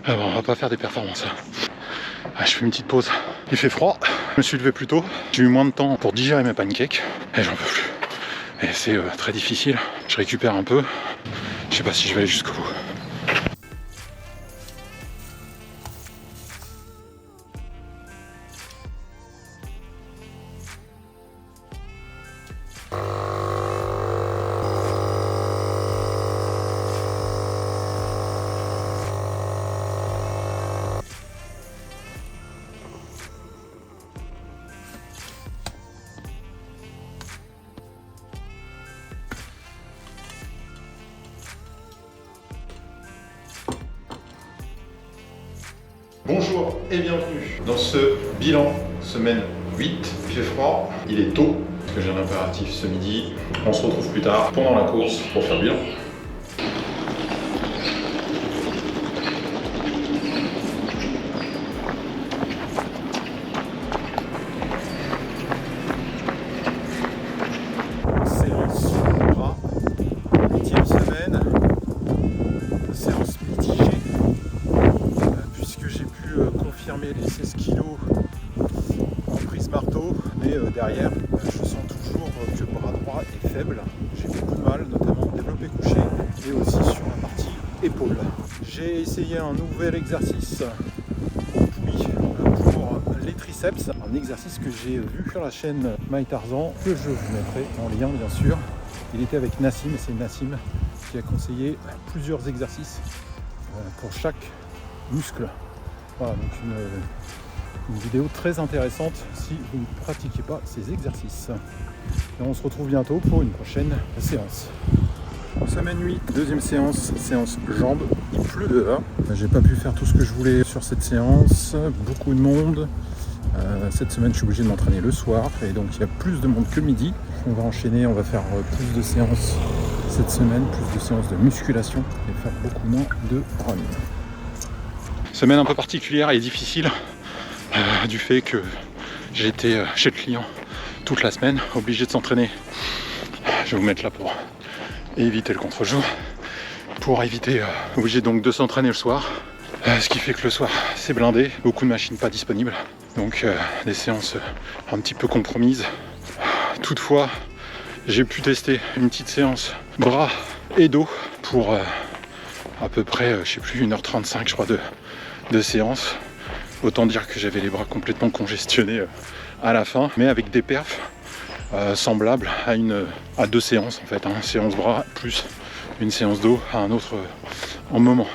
Alors, on va pas faire des performances. Ah, je fais une petite pause. Il fait froid, je me suis levé plus tôt. J'ai eu moins de temps pour digérer mes pancakes et j'en peux plus. Et c'est très difficile. Je récupère un peu. Je sais pas si je vais aller jusqu'au bout. Bonjour et bienvenue dans ce bilan semaine 8. Il fait froid, il est tôt, parce que j'ai un impératif ce midi. On se retrouve plus tard pendant la course pour faire le bilan. Séance gras, 8e semaine, séance mitigée, puisque j'ai pu confirmer les 16 kg en prise marteau, mais derrière je sens toujours que le bras droit est faible. J'ai beaucoup de mal, notamment au développé couché et aussi sur la partie épaule. J'ai essayé un nouvel exercice en poulie pour les triceps, un exercice que j'ai vu sur la chaîne My Tarzan, que je vous mettrai en lien bien sûr. Il était avec Nassim, et c'est Nassim qui a conseillé plusieurs exercices pour chaque muscle. Voilà, donc une vidéo très intéressante si vous ne pratiquez pas ces exercices. Et on se retrouve bientôt pour une prochaine séance. Semaine 8, deuxième séance, séance jambes. Il pleut dehors. J'ai pas pu faire tout ce que je voulais sur cette séance. Beaucoup de monde. Cette semaine, je suis obligé de m'entraîner le soir et donc il y a plus de monde que midi. On va enchaîner, on va faire plus de séances cette semaine, plus de séances de musculation et faire beaucoup moins de run. Semaine un peu particulière et difficile du fait que j'ai été chez le client toute la semaine, obligé de s'entraîner. Je vais vous mettre là pour éviter le contre-jour, pour éviter, obligé donc de s'entraîner le soir. Ce qui fait que le soir c'est blindé, beaucoup de machines pas disponibles, donc des séances un petit peu compromises. Toutefois, j'ai pu tester une petite séance bras et dos pour à peu près, je sais plus, 1h35 je crois de séance. Autant dire que j'avais les bras complètement congestionnés à la fin, mais avec des perfs semblables à deux séances en fait, hein, séance bras plus une séance dos à un autre en moment.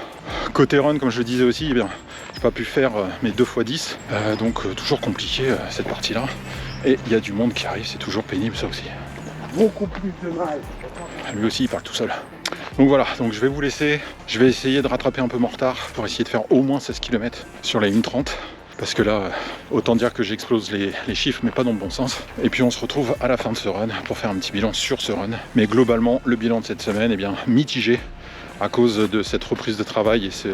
Côté run, comme je le disais aussi, eh bien, j'ai pas pu faire mes 2x10, donc toujours compliqué cette partie-là. Et il y a du monde qui arrive, c'est toujours pénible ça aussi. Beaucoup plus de mal. Lui aussi il parle tout seul. Donc voilà, donc je vais vous laisser. Je vais essayer de rattraper un peu mon retard pour essayer de faire au moins 16 km sur les 1h30. Parce que là, autant dire que j'explose les chiffres, mais pas dans le bon sens. Et puis on se retrouve à la fin de ce run pour faire un petit bilan sur ce run. Mais globalement, le bilan de cette semaine est bien mitigé à cause de cette reprise de travail et cette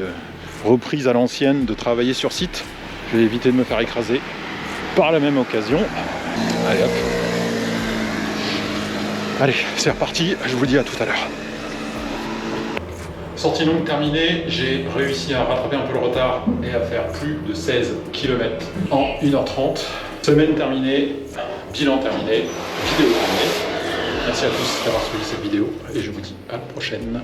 reprise à l'ancienne de travailler sur site. Je vais éviter de me faire écraser par la même occasion. Allez hop. Allez, c'est reparti, je vous dis à tout à l'heure. Sortie longue terminée, j'ai réussi à rattraper un peu le retard et à faire plus de 16 km en 1h30. Semaine terminée, bilan terminé, vidéo terminée. Merci à tous d'avoir suivi cette vidéo et je vous dis à la prochaine.